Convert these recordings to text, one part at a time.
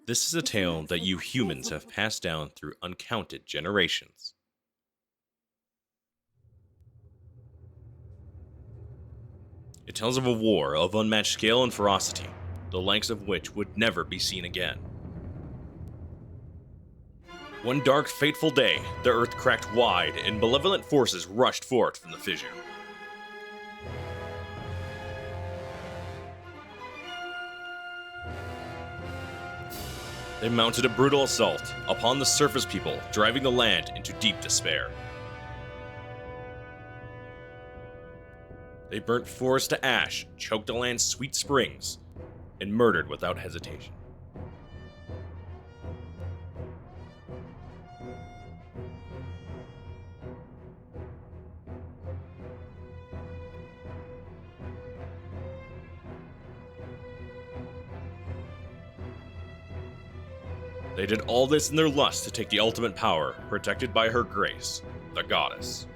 This is a tale that you humans have passed down through uncounted generations. It tells of a war of unmatched scale and ferocity, the likes of which would never be seen again. One dark, fateful day, the earth cracked wide and malevolent forces rushed forth from the fissure. They mounted a brutal assault upon the surface people, driving the land into deep despair. They burnt forests to ash, choked the land's sweet springs, and murdered without hesitation. They did all this in their lust to take the ultimate power, protected by her grace, the goddess.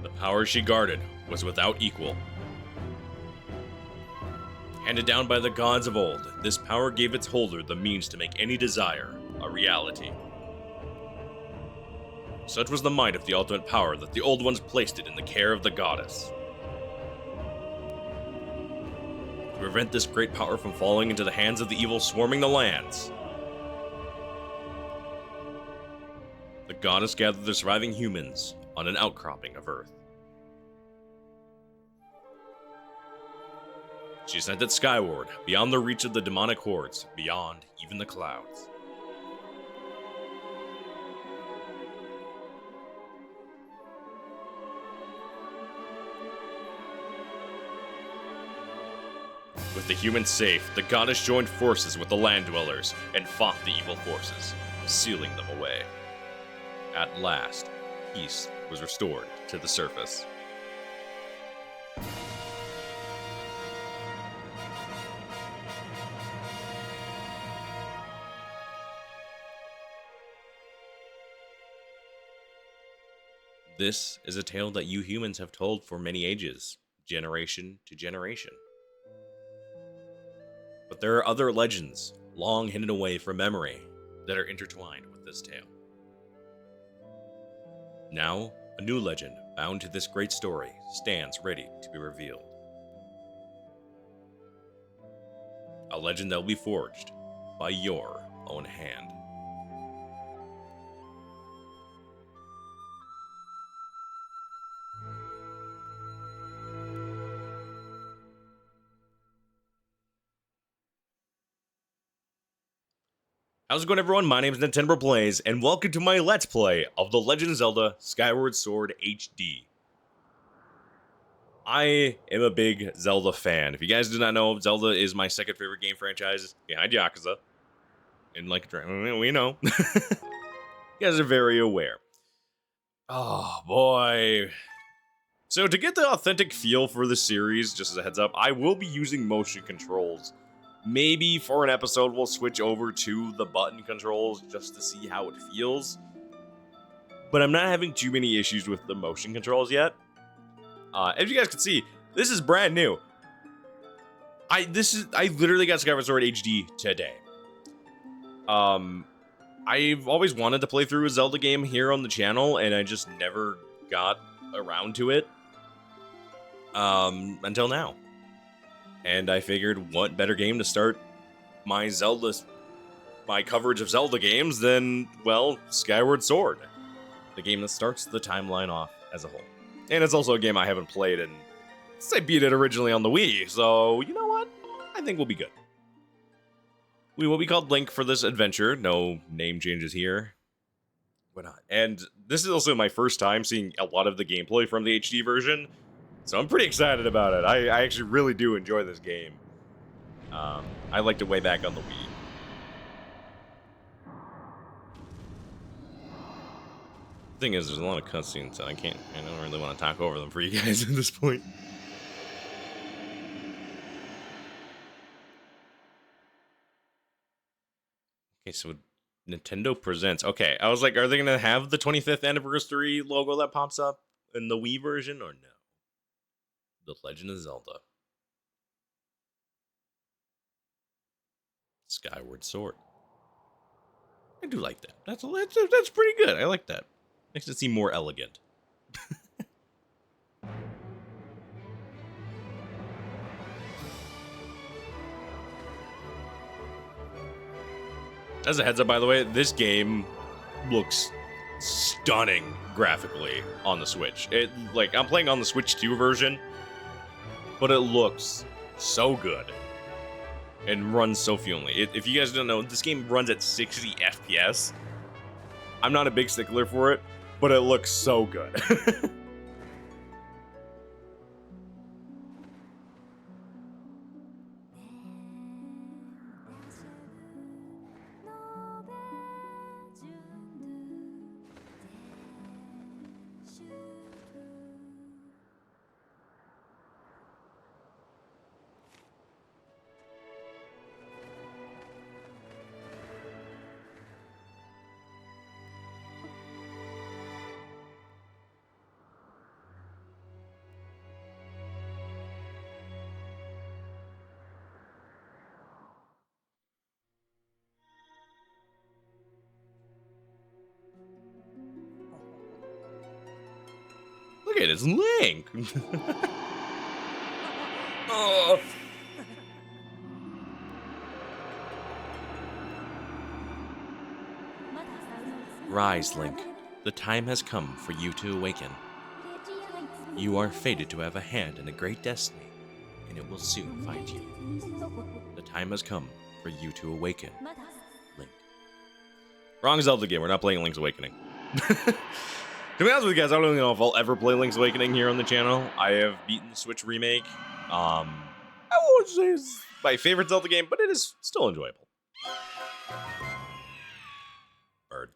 The power she guarded was without equal. Handed down by the gods of old, this power gave its holder the means to make any desire a reality. Such was the might of the ultimate power that the old ones placed it in the care of the goddess. To prevent this great power from falling into the hands of the evil swarming the lands, the goddess gathered the surviving humans on an outcropping of Earth. She sent it skyward, beyond the reach of the demonic hordes, beyond even the clouds. With the humans safe, the goddess joined forces with the land dwellers and fought the evil forces, sealing them away. At last, peace was restored to the surface. This is a tale that you humans have told for many ages, generation to generation. But there are other legends, long hidden away from memory, that are intertwined with this tale. Now, a new legend, bound to this great story, stands ready to be revealed. A legend that will be forged by your own hand. How's it going, everyone? My name is Nintendo Plays, and welcome to my Let's Play of The Legend of Zelda Skyward Sword HD. I am a big Zelda fan. If you guys do not know, Zelda is my second favorite game franchise behind Yakuza. And like, we know. You guys are very aware. Oh, boy. So to get the authentic feel for the series, just as a heads up, I will be using motion controls. Maybe for an episode, we'll switch over to the button controls just to see how it feels. But I'm not having too many issues with the motion controls yet. As you guys can see, this is brand new. I literally got Skyward Sword HD today. I've always wanted to play through a Zelda game here on the channel, and I just never got around to it. Until now. And I figured, what better game to start my coverage of Zelda games than, well, Skyward Sword. The game that starts the timeline off as a whole. And it's also a game I haven't played since I beat it originally on the Wii, so you know what? I think we'll be good. We will be called Link for this adventure. No name changes here. Why not? And this is also my first time seeing a lot of the gameplay from the HD version. So I'm pretty excited about it. I actually really do enjoy this game. I liked it way back on the Wii. The thing is, there's a lot of cutscenes, so I don't really want to talk over them for you guys at this point. Okay, so Nintendo Presents. Okay, I was like, are they gonna have the 25th anniversary logo that pops up in the Wii version or no? The Legend of Zelda Skyward Sword. I do like that. That's pretty good. I like that. Makes it seem more elegant. As a heads up, by the way, this game looks stunning graphically on the Switch. I'm playing on the Switch 2 version, but it looks so good and runs so fluently. If you guys don't know, this game runs at 60 FPS. I'm not a big stickler for it, but it looks so good. Look at it, it's Link. Oh. Rise, Link. The time has come for you to awaken. You are fated to have a hand in a great destiny, and it will soon find you. The time has come for you to awaken, Link. Wrong Zelda game, we're not playing Link's Awakening. To be honest with you guys, I don't know if I'll ever play Link's Awakening here on the channel. I have beaten the Switch remake. I won't say it's my favorite Zelda game, but it is still enjoyable. Bird.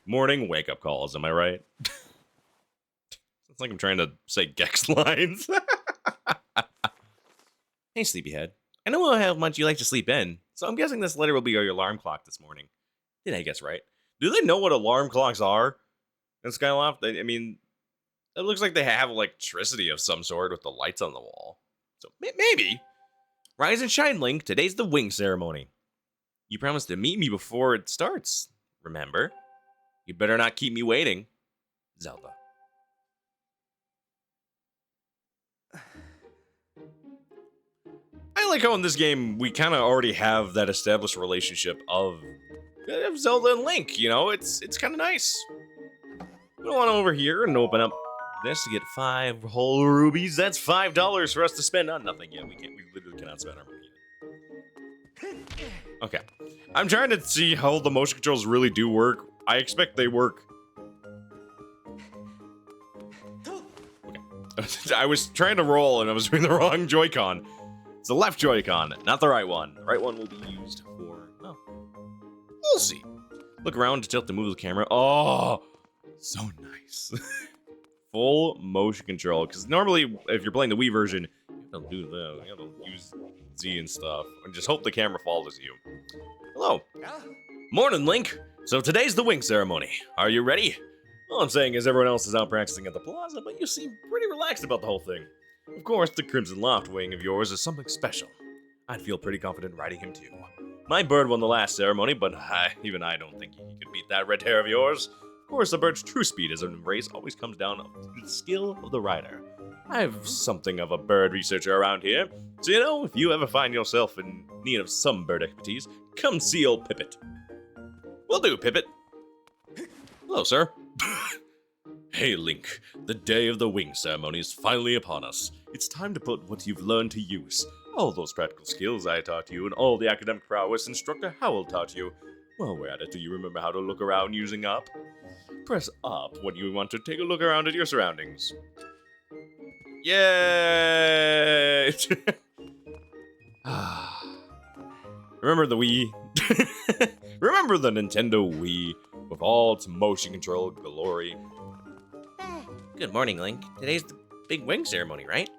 Morning wake-up calls, am I right? It's like I'm trying to say Gex lines. Hey, sleepyhead. I know how much you like to sleep in, so I'm guessing this letter will be your alarm clock this morning. Did I guess right? Do they know what alarm clocks are in Skyloft? I mean, it looks like they have electricity of some sort with the lights on the wall. So maybe. Rise and shine, Link. Today's the wing ceremony. You promised to meet me before it starts, remember? You better not keep me waiting. Zelda. I like how in this game we kind of already have that established relationship of Zelda and Link, you know? It's kind of nice. We don't want to over here and open up this to get 5 whole rubies. That's $5 for us to spend on nothing yet. We literally cannot spend our money yet. Okay. I'm trying to see how the motion controls really do work. I expect they work. Okay. I was trying to roll and I was doing the wrong Joy-Con. It's the left Joy-Con, not the right one. The right one will be used for... Oh. We'll see. Look around to tilt to move the camera. Oh, so nice. Full motion control. Because normally, if you're playing the Wii version, you have to do that. You have to use Z and stuff. And just hope the camera follows you. Hello. Morning, Link. So today's the wing ceremony. Are you ready? All I'm saying is everyone else is out practicing at the plaza, but you seem pretty relaxed about the whole thing. Of course, the Crimson Loft wing of yours is something special. I'd feel pretty confident riding him too. My bird won the last ceremony, but even I don't think he could beat that red hair of yours. Of course, a bird's true speed as a race always comes down to the skill of the rider. I have something of a bird researcher around here, so you know, if you ever find yourself in need of some bird expertise, come see old Pippet. Will do, Pippet. Hello, sir. Hey, Link. The day of the wing ceremony is finally upon us. It's time to put what you've learned to use. All those practical skills I taught you and all the academic prowess Instructor Howell taught you. While we're at it, do you remember how to look around using up? Press up when you want to take a look around at your surroundings. Yay! Remember the Wii? Remember the Nintendo Wii with all its motion control glory? Good morning, Link. Today's the big wing ceremony, right?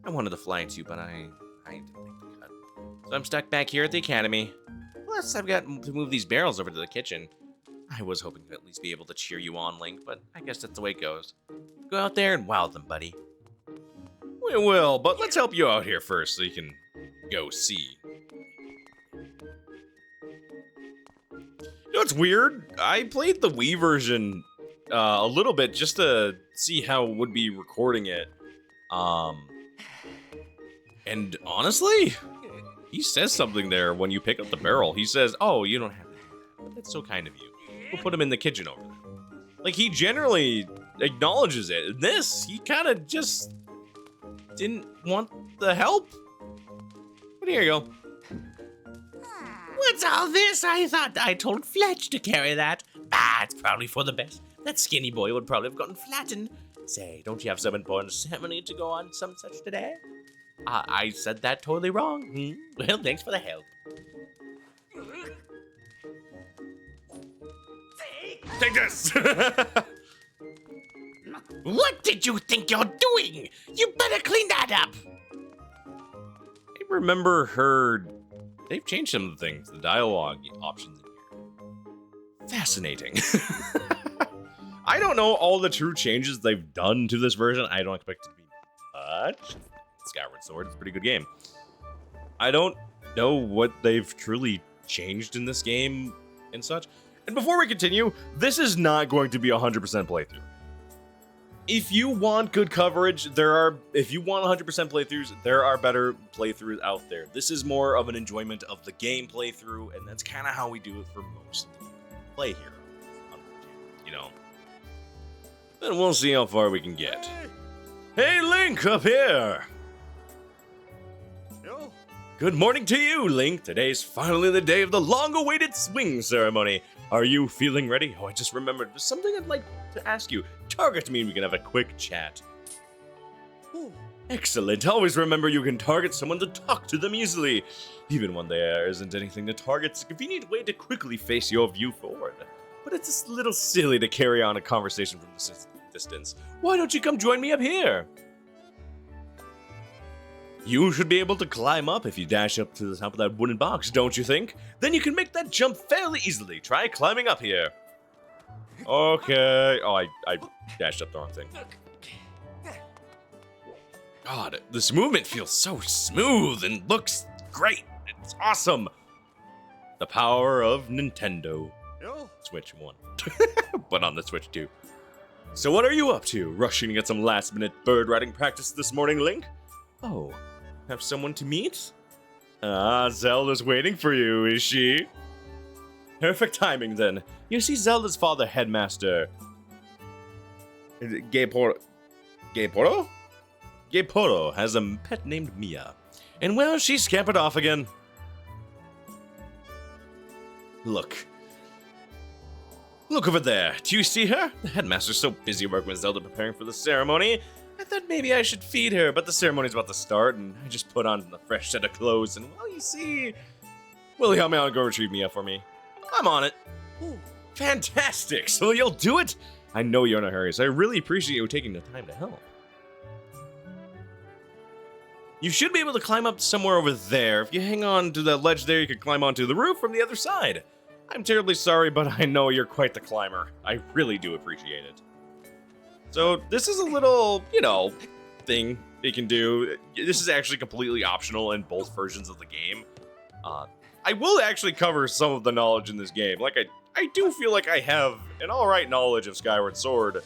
I wanted to fly too, but I didn't make the cut. So I'm stuck back here at the academy. Plus, I've got to move these barrels over to the kitchen. I was hoping to at least be able to cheer you on, Link, but I guess that's the way it goes. Go out there and wow them, buddy. We will, but let's help you out here first so you can go see. You know what's weird? I played the Wii version a little bit just to see how it would be recording it. And honestly, he says something there when you pick up the barrel. He says, "Oh, you don't have to do that, but that's so kind of you. We'll put him in the kitchen over there." Like, he generally acknowledges it. In this, he kind of just didn't want the help. But here you go. What's all this? I thought I told Fletch to carry that. It's probably for the best. That skinny boy would probably have gotten flattened. Say, don't you have some important ceremony to go on some such today? I said that totally wrong. Well, thanks for the help. Take this! What did you think you're doing? You better clean that up! I remember they've changed some of the things, the dialogue options in here. Fascinating. I don't know all the true changes they've done to this version. I don't expect it to be much. Skyward Sword is a pretty good game. I don't know what they've truly changed in this game and such. And before we continue, this is not going to be a 100% playthrough. If you want good coverage, if you want 100% playthroughs, there are better playthroughs out there. This is more of an enjoyment of the game playthrough, and that's kind of how we do it for most of the play here on the channel, you know. Then we'll see how far we can get. Hey, Link, up here! Good morning to you, Link. Today's finally the day of the long-awaited swing ceremony. Are you feeling ready? Oh, I just remembered. There's something I'd like to ask you. Target me and we can have a quick chat. Ooh. Excellent. Always remember you can target someone to talk to them easily. Even when there isn't anything to target, it's a convenient way to quickly face your view forward. But it's a little silly to carry on a conversation from this distance. Why don't you come join me up here? You should be able to climb up if you dash up to the top of that wooden box, don't you think? Then you can make that jump fairly easily. Try climbing up here. Okay. Oh, I dashed up the wrong thing. God, this movement feels so smooth and looks great. It's awesome. The power of Nintendo. Switch 1. But on the Switch 2. So what are you up to? Rushing to get some last-minute bird riding practice this morning, Link? Oh. Have someone to meet? Zelda's waiting for you, is she? Perfect timing, then. You see, Zelda's father, Headmaster Gayporo has a pet named Mia. And, well, she scampered off again. Look over there. Do you see her? The Headmaster's so busy working with Zelda preparing for the ceremony. I thought maybe I should feed her, but the ceremony's about to start, and I just put on a fresh set of clothes, and, well, you see... Will you help me out and go retrieve Mia for me? I'm on it. Ooh, fantastic! So you'll do it? I know you're in a hurry, so I really appreciate you taking the time to help. You should be able to climb up somewhere over there. If you hang on to that ledge there, you can climb onto the roof from the other side. I'm terribly sorry, but I know you're quite the climber. I really do appreciate it. So this is a little, you know, thing you can do. This is actually completely optional in both versions of the game. I will actually cover some of the knowledge in this game. Like, I do feel like I have an alright knowledge of Skyward Sword,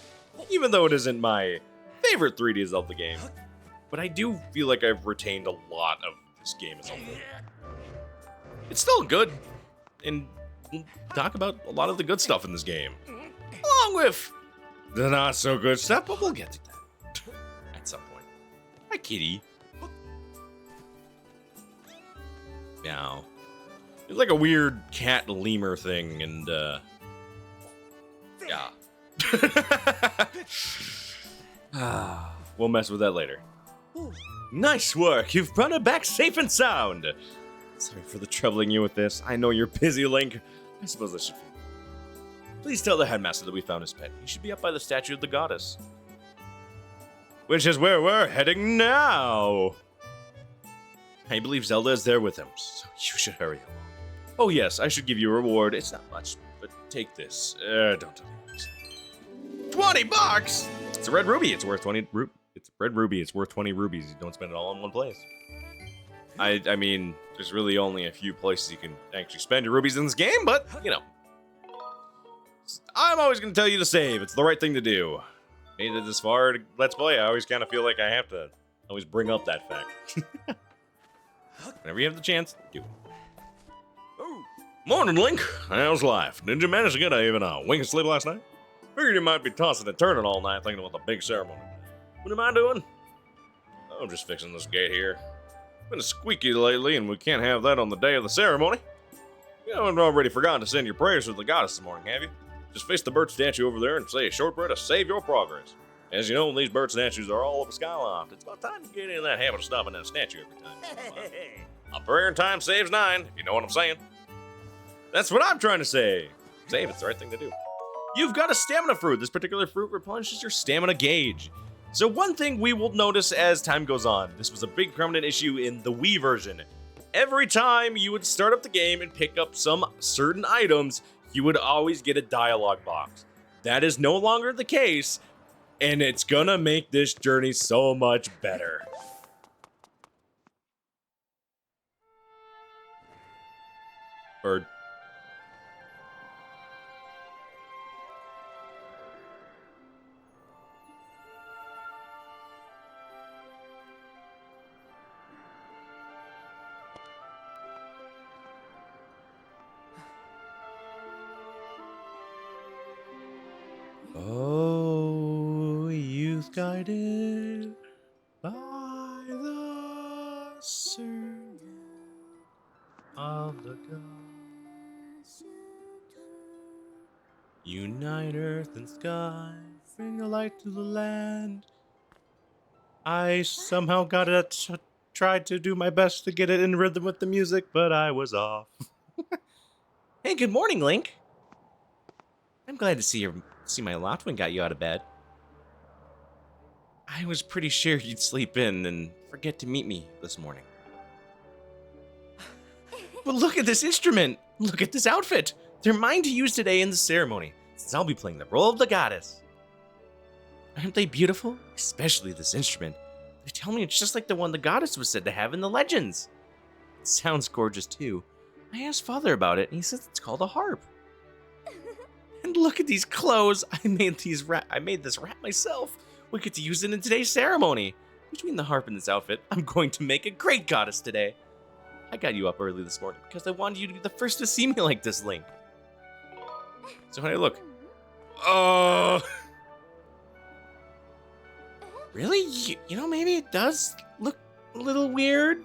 even though it isn't my favorite 3D Zelda game. But I do feel like I've retained a lot of this game as a whole. It's still good, and we'll talk about a lot of the good stuff in this game. Along with the not so good stuff, but we'll get to that at some point. Hi, kitty. Meow. It's like a weird cat lemur thing, and yeah. We'll mess with that later. Nice work. You've brought it back safe and sound. Sorry for the troubling you with this. I know you're busy, Link. I suppose I should. Please tell the headmaster that we found his pet. He should be up by the statue of the goddess. Which is where we're heading now. I believe Zelda is there with him, so you should hurry along. Oh yes, I should give you a reward. It's not much, but take this. Don't tell me this. $20! It's a red ruby. It's worth 20 It's a red ruby. It's worth 20 rubies. You don't spend it all in one place. I mean, there's really only a few places you can actually spend your rubies in this game, but, you know. I'm always going to tell you to save. It's the right thing to do. Made it this far to Let's Play. I always kind of feel like I have to always bring up that fact. Whenever you have the chance, do it. Oh, morning, Link. How's life? Did you manage to get even a wink of sleep last night? Figured you might be tossing and turning all night thinking about the big ceremony. What am I doing? I'm just fixing this gate here. Been squeaky lately, and we can't have that on the day of the ceremony. You haven't already forgotten to send your prayers to the goddess this morning, have you? Just face the bird statue over there and say a short prayer to save your progress. As you know, these bird statues are all over Skyloft. It's about time to get in that habit of stopping at a statue every time. A prayer in time saves 9, if you know what I'm saying. That's what I'm trying to say. Save, it's the right thing to do. You've got a stamina fruit. This particular fruit replenishes your stamina gauge. So one thing we will notice as time goes on, this was a big prominent issue in the Wii version. Every time you would start up the game and pick up some certain items, you would always get a dialogue box. That is no longer the case, and it's gonna make this journey so much better. Bird. Oh, youth guided by the servant of the gods. Unite earth and sky, bring a light to the land. I somehow tried to do my best to get it in rhythm with the music, but I was off. Hey, good morning, Link. I'm glad to see my Loftwing got you out of bed. I was pretty sure you'd sleep in and forget to meet me this morning. But look at this instrument! Look at this outfit! They're mine to use today in the ceremony, since I'll be playing the role of the goddess. Aren't they beautiful? Especially this instrument. They tell me it's just like the one the goddess was said to have in the legends. It sounds gorgeous too. I asked Father about it, and he says it's called a harp. And look at these clothes. I made this wrap myself. We get to use it in today's ceremony. Between the harp and this outfit, I'm going to make a great goddess today. I got you up early this morning because I wanted you to be the first to see me like this, Link. So how do I look? Really? You know, maybe it does look a little weird.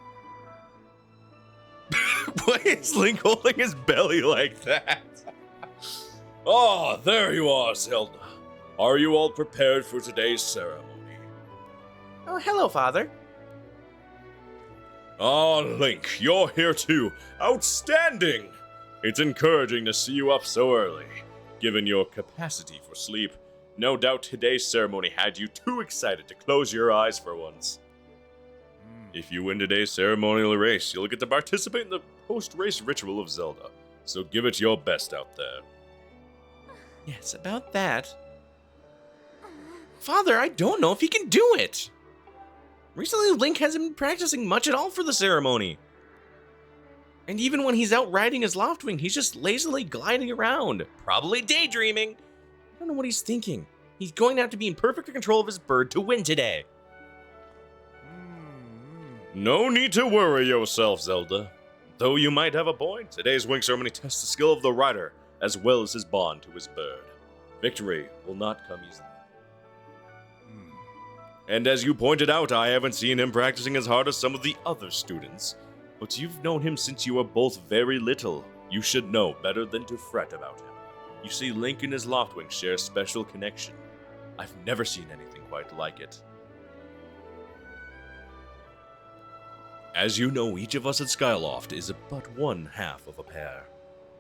Why is Link holding his belly like that? Oh, there you are, Zelda. Are you all prepared for today's ceremony? Oh, hello, Father. Ah, Link, you're here too. Outstanding! It's encouraging to see you up so early. Given your capacity for sleep, no doubt today's ceremony had you too excited to close your eyes for once. If you win today's ceremonial race, you'll get to participate in the post-race ritual of Zelda. So give it your best out there. Yes, about that. Father, I don't know if he can do it. Recently, Link hasn't been practicing much at all for the ceremony. And even when he's out riding his Loftwing, he's just lazily gliding around, probably daydreaming. I don't know what he's thinking. He's going to have to be in perfect control of his bird to win today. No need to worry yourself, Zelda. Though you might have a point, today's wing ceremony tests the skill of the rider, as well as his bond to his bird. Victory will not come easily. And as you pointed out, I haven't seen him practicing as hard as some of the other students. But you've known him since you were both very little. You should know better than to fret about him. You see, Link and his Loftwing share a special connection. I've never seen anything quite like it. As you know, each of us at Skyloft is but one half of a pair.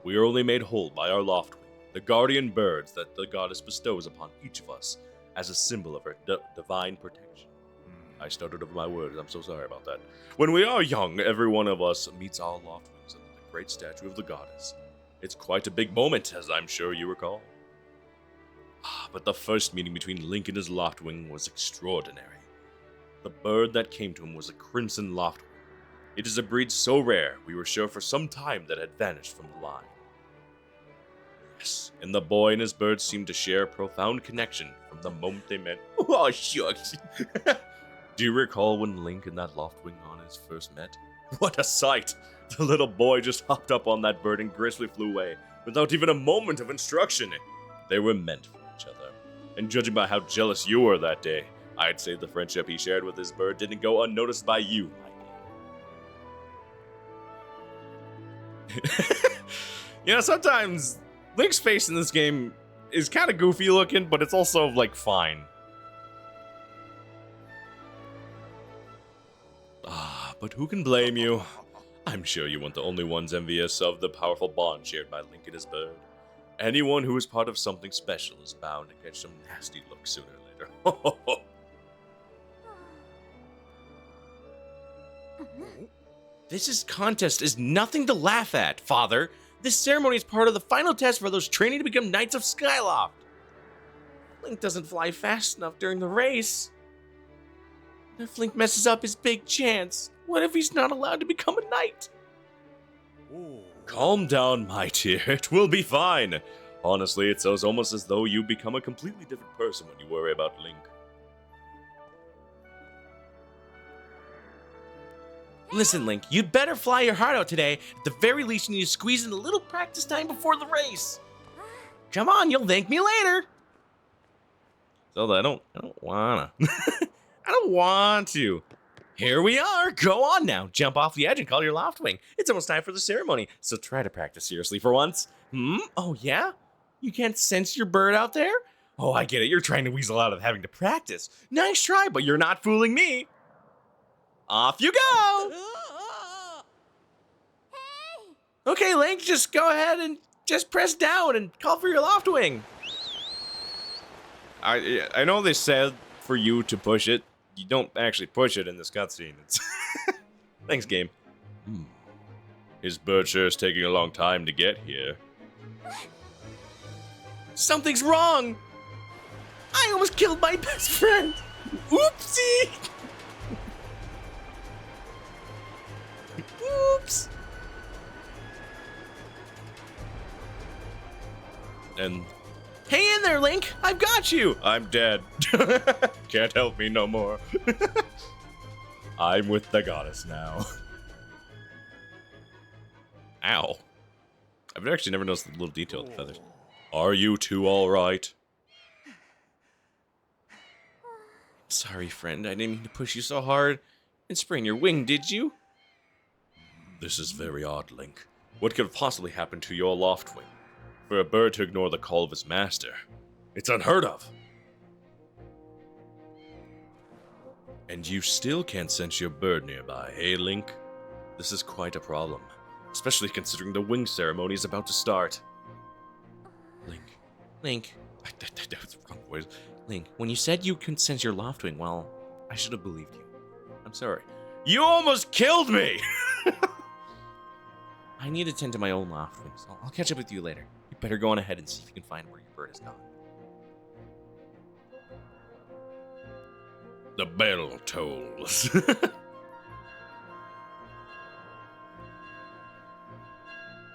We are only made whole by our Loftwing, the guardian birds that the goddess bestows upon each of us as a symbol of her divine protection. I stuttered over my words, I'm so sorry about that. When we are young, every one of us meets our Loftwings under the great statue of the goddess. It's quite a big moment, as I'm sure you recall. But the first meeting between Link and his Loftwing was extraordinary. The bird that came to him was a crimson Loftwing. It is a breed so rare, we were sure for some time that it had vanished from the line. Yes, and the boy and his bird seemed to share a profound connection from the moment they met. Oh, shucks. Do you recall when Link and that Loftwing on his first met? What a sight! The little boy just hopped up on that bird and gracefully flew away, without even a moment of instruction. They were meant for each other. And judging by how jealous you were that day, I'd say the friendship he shared with his bird didn't go unnoticed by you, my You know, sometimes Link's face in this game is kind of goofy looking, but it's also, like, fine. But who can blame you? I'm sure you weren't the only ones envious of the powerful bond shared by Link and his bird. Anyone who is part of something special is bound to catch some nasty looks sooner or later. This contest is nothing to laugh at, Father. This ceremony is part of the final test for those training to become Knights of Skyloft. Link doesn't fly fast enough during the race. If Link messes up his big chance, what if he's not allowed to become a knight? Ooh. Calm down, my dear. It will be fine. Honestly, it's almost as though you become a completely different person when you worry about Link. Listen, Link, you'd better fly your heart out today. At the very least, you need to squeeze in a little practice time before the race. Come on, you'll thank me later. Zelda, I don't wanna. I don't want to. Here we are. Go on now. Jump off the edge and call your Loftwing. It's almost time for the ceremony, so try to practice seriously for once. Oh, yeah? You can't sense your bird out there? Oh, I get it. You're trying to weasel out of having to practice. Nice try, but you're not fooling me. Off you go! Okay, Link, just go ahead and just press down and call for your Loftwing. I know they said for you to push it. You don't actually push it in this cutscene. It's Thanks, game. His bird sure is taking a long time to get here. Something's wrong! I almost killed my best friend! Oopsie! Oops! And... Hey in there, Link! I've got you! I'm dead. Can't help me no more. I'm with the goddess now. Ow. I've actually never noticed the little detail of the feathers. Are you two alright? Sorry, friend. I didn't mean to push you so hard and sprain your wing, did you? This is very odd, Link. What could have possibly happened to your Loftwing? For a bird to ignore the call of his master. It's unheard of. And you still can't sense your bird nearby, hey, Link? This is quite a problem, especially considering the wing ceremony is about to start. Link, that was the wrong voice. Link, when you said you couldn't sense your Loftwing, well, I should have believed you. I'm sorry. You almost killed me! I need to tend to my own Loftwing, so I'll catch up with you later. You better go on ahead and see if you can find where your bird is gone. The bell tolls. It's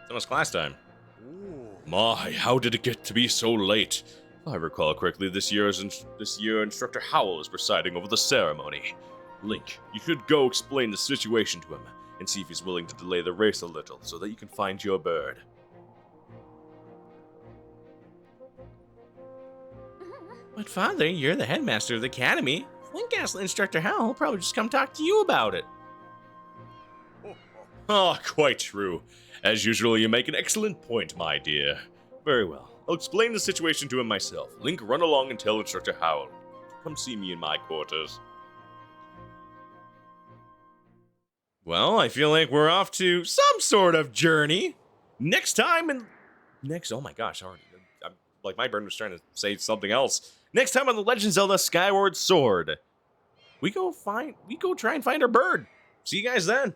almost class time. Ooh. My, how did it get to be so late? If I recall correctly, this year Instructor Howell is presiding over the ceremony. Link, you should go explain the situation to him and see if he's willing to delay the race a little so that you can find your bird. But Father, you're the headmaster of the academy. If Link asks Instructor Howell, he'll probably just come talk to you about it. Oh, quite true. As usual, you make an excellent point, my dear. Very well. I'll explain the situation to him myself. Link, run along and tell Instructor Howell. Come see me in my quarters. Well, I feel like we're off to some sort of journey. Next time and oh my gosh, I'm like my brain was trying to say something else. Next time on The Legend of Zelda Skyward Sword, we go try and find our bird. See you guys then.